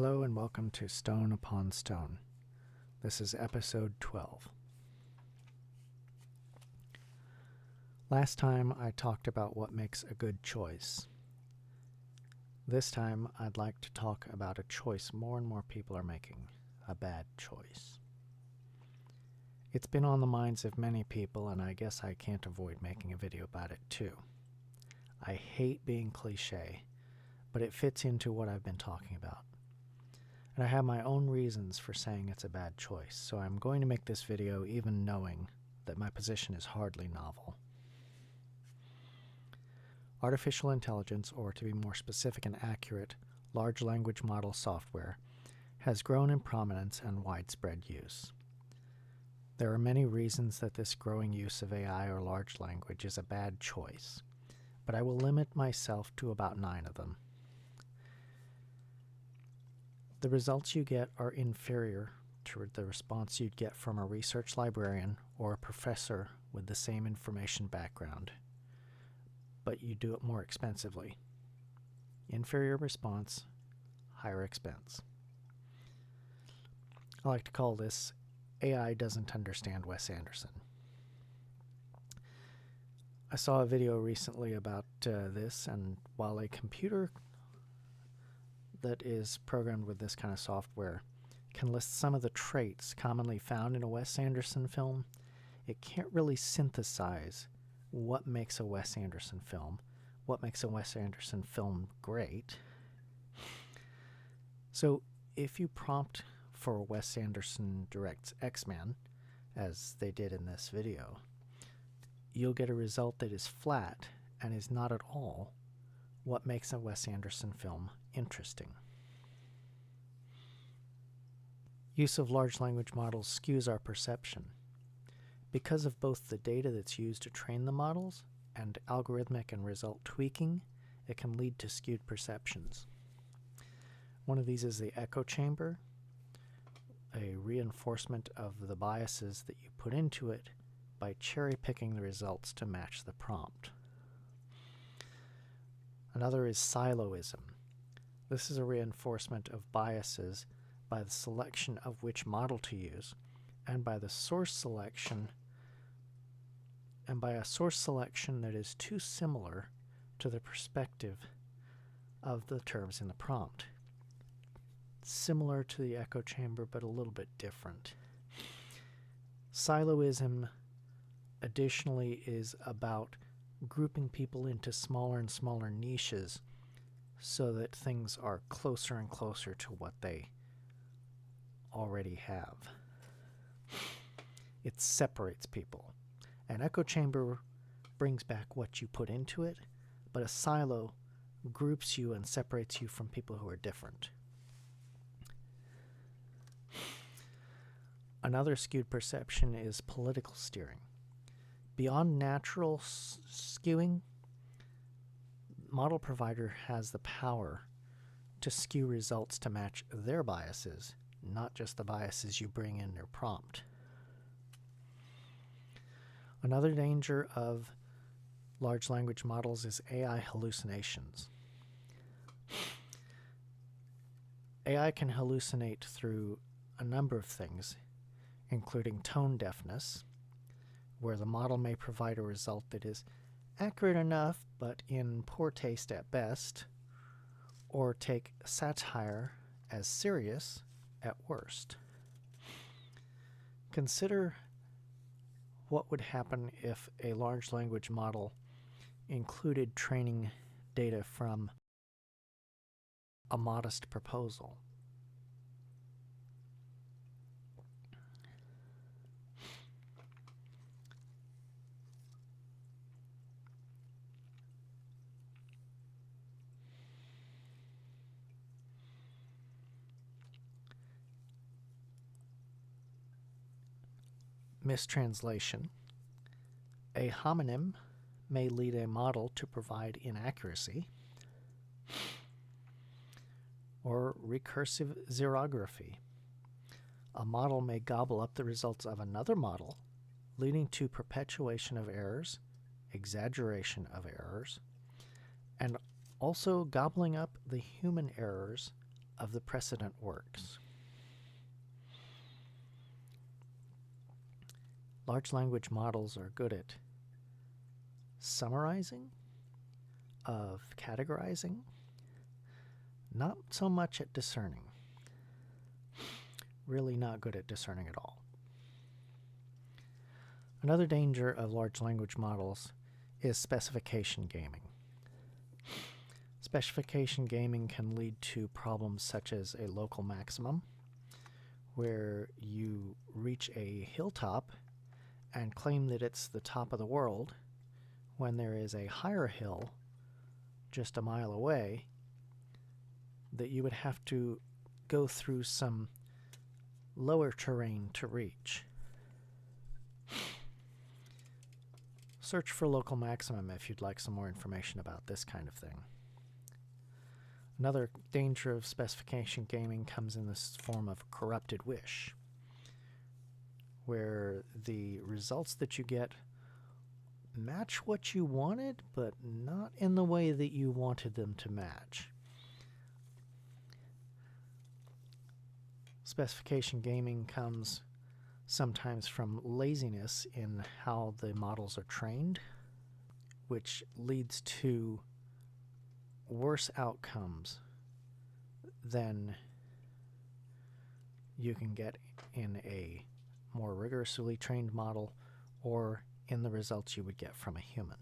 Hello and welcome to Stone Upon Stone. This is episode 12. Last time I talked about what makes a good choice. This time I'd like to talk about a choice more and more people are making, a bad choice. It's been on the minds of many people, and I guess I can't avoid making a video about it too. I hate being cliche, but it fits into what I've been talking about. And I have my own reasons for saying it's a bad choice, so I'm going to make this video even knowing that my position is hardly novel. Artificial intelligence, or to be more specific and accurate, large language model software, has grown in prominence and widespread use. There are many reasons that this growing use of AI or large language is a bad choice, but I will limit myself to about 9 of them. The results you get are inferior to the response you'd get from a research librarian or a professor with the same information background, but you do it more expensively. Inferior response, higher expense. I like to call this AI doesn't understand Wes Anderson. I saw a video recently about this, and while a computer that is programmed with this kind of software can list some of the traits commonly found in a Wes Anderson film, it can't really synthesize what makes a Wes Anderson film, what makes a Wes Anderson film great. So if you prompt for Wes Anderson directs X-Men, as they did in this video, you'll get a result that is flat and is not at all what makes a Wes Anderson film interesting. Use of large language models skews our perception. Because of both the data that's used to train the models and algorithmic and result tweaking, it can lead to skewed perceptions. One of these is the echo chamber, a reinforcement of the biases that you put into it by cherry-picking the results to match the prompt. Another is siloism. This is a reinforcement of biases by the selection of which model to use, and by the source selection, and by a source selection that is too similar to the perspective of the terms in the prompt. Similar to the echo chamber, but a little bit different. Siloism, additionally, is about grouping people into smaller and smaller niches so that things are closer and closer to what they already have. It separates people. An echo chamber brings back what you put into it, but a silo groups you and separates you from people who are different. Another skewed perception is political steering. Beyond natural skewing, model provider has the power to skew results to match their biases, not just the biases you bring in your prompt. Another danger of large language models is AI hallucinations. AI can hallucinate through a number of things, including tone deafness, where the model may provide a result that is accurate enough but in poor taste at best, or take satire as serious at worst. Consider what would happen if a large language model included training data from A Modest Proposal. Mistranslation. A homonym may lead a model to provide inaccuracy, or recursive xerography. A model may gobble up the results of another model, leading to perpetuation of errors, exaggeration of errors, and also gobbling up the human errors of the precedent works. Large language models are good at summarizing, of categorizing, not so much at discerning. Really not good at discerning at all. Another danger of large language models is specification gaming. Specification gaming can lead to problems such as a local maximum, where you reach a hilltop and claim that it's the top of the world, when there is a higher hill just a mile away that you would have to go through some lower terrain to reach. Search for local maximum if you'd like some more information about this kind of thing. Another danger of specification gaming comes in this form of corrupted wish, where the results that you get match what you wanted, but not in the way that you wanted them to match. Specification gaming comes sometimes from laziness in how the models are trained, which leads to worse outcomes than you can get in a more rigorously trained model or in the results you would get from a human.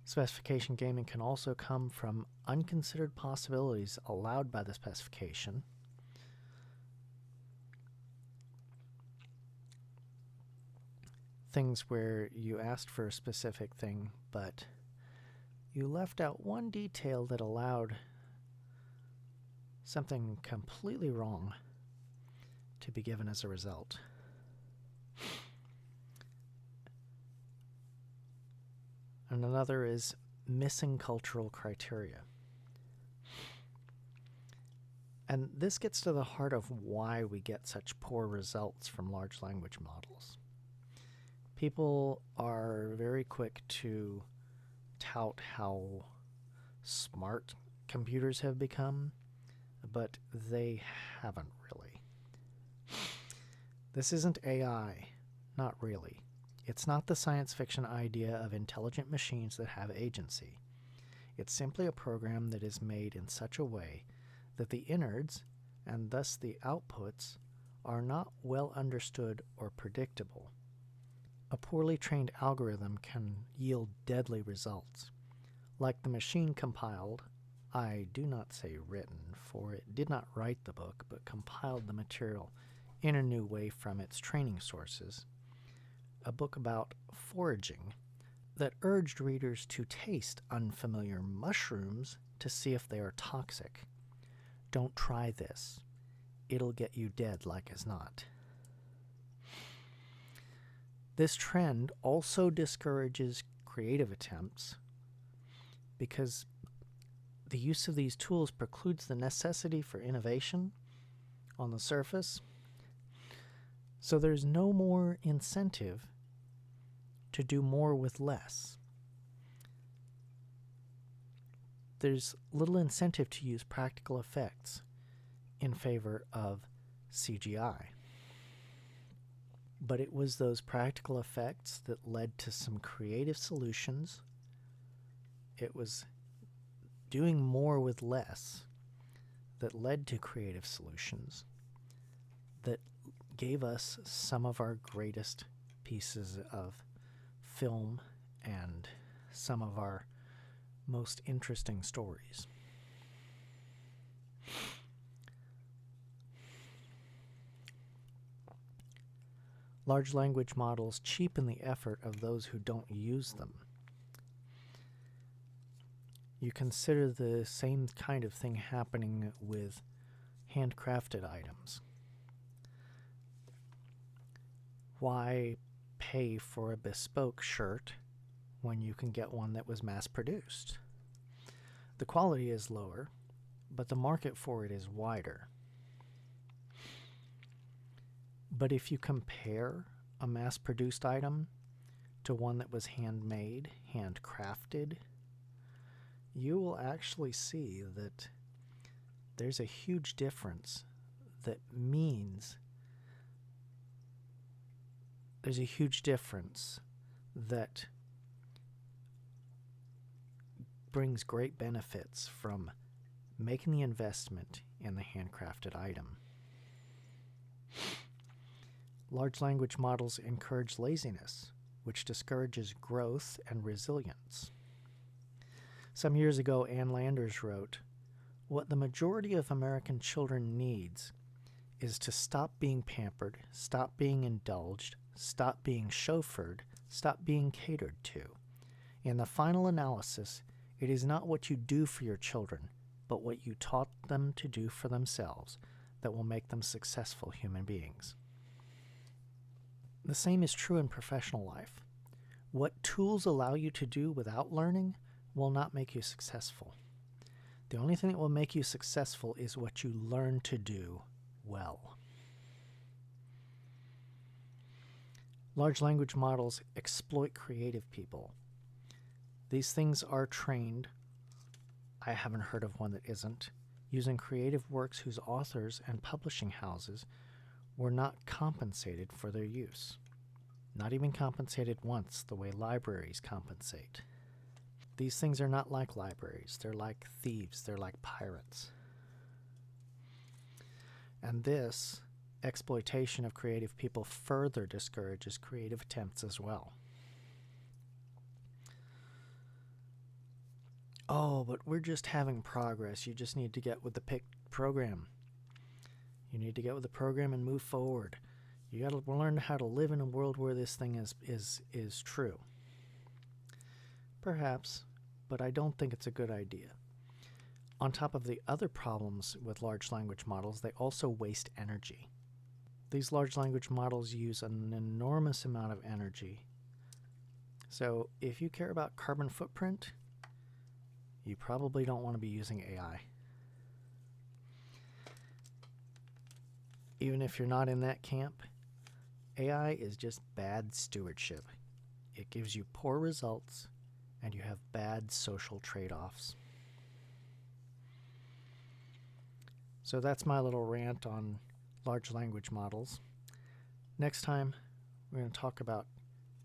Specification gaming can also come from unconsidered possibilities allowed by the specification. Things where you asked for a specific thing, but you left out one detail that allowed something completely wrong to be given as a result. And another is missing cultural criteria. And this gets to the heart of why we get such poor results from large language models. People are very quick to tout how smart computers have become, but they haven't really. This isn't AI, not really. It's not the science fiction idea of intelligent machines that have agency. It's simply a program that is made in such a way that the innards, and thus the outputs, are not well understood or predictable. A poorly trained algorithm can yield deadly results. Like the machine compiled, I do not say written, for it did not write the book, but compiled the material in a new way from its training sources, a book about foraging that urged readers to taste unfamiliar mushrooms to see if they are toxic. Don't try this. It'll get you dead like as not. This trend also discourages creative attempts because the use of these tools precludes the necessity for innovation on the surface. So there's no more incentive to do more with less. There's little incentive to use practical effects in favor of CGI. But it was those practical effects that led to some creative solutions. It was doing more with less that led to creative solutions that gave us some of our greatest pieces of film and some of our most interesting stories. Large language models cheapen the effort of those who don't use them. You consider the same kind of thing happening with handcrafted items. Why pay for a bespoke shirt when you can get one that was mass-produced? The quality is lower, but the market for it is wider. But if you compare a mass-produced item to one that was handmade, handcrafted, you will actually see that there's a huge difference that means there's a huge difference that brings great benefits from making the investment in the handcrafted item. Large language models encourage laziness, which discourages growth and resilience. Some years ago, Ann Landers wrote, "What the majority of American children needs is to stop being pampered, stop being indulged, stop being chauffeured, stop being catered to. In the final analysis, it is not what you do for your children, but what you taught them to do for themselves that will make them successful human beings." The same is true in professional life. What tools allow you to do without learning will not make you successful. The only thing that will make you successful is what you learn to do well. Large language models exploit creative people. These things are trained, I haven't heard of one that isn't, using creative works whose authors and publishing houses were not compensated for their use. Not even compensated once the way libraries compensate. These things are not like libraries. They're like thieves. They're like pirates. And this exploitation of creative people further discourages creative attempts as well. Oh, but we're just having progress. You just need to get with the program. You need to get with the program and move forward. You got to learn how to live in a world where this thing is true. Perhaps, but I don't think it's a good idea. On top of the other problems with large language models, they also waste energy. These large language models use an enormous amount of energy. So if you care about carbon footprint, you probably don't want to be using AI. Even if you're not in that camp, AI is just bad stewardship. It gives you poor results, and you have bad social trade-offs. So that's my little rant on large language models. Next time, we're going to talk about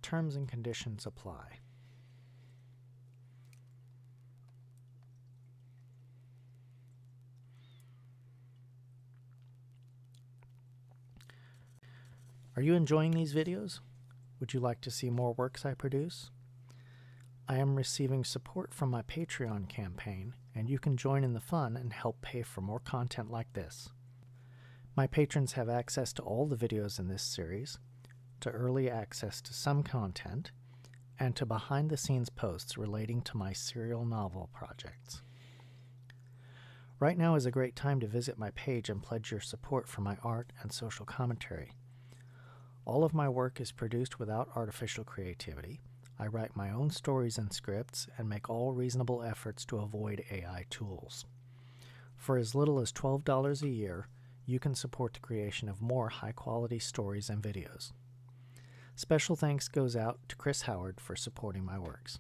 terms and conditions apply. Are you enjoying these videos? Would you like to see more works I produce? I am receiving support from my Patreon campaign, and you can join in the fun and help pay for more content like this. My patrons have access to all the videos in this series, to early access to some content, and to behind-the-scenes posts relating to my serial novel projects. Right now is a great time to visit my page and pledge your support for my art and social commentary. All of my work is produced without artificial creativity. I write my own stories and scripts and make all reasonable efforts to avoid AI tools. For as little as $12 a year, you can support the creation of more high-quality stories and videos. Special thanks goes out to Chris Howard for supporting my works.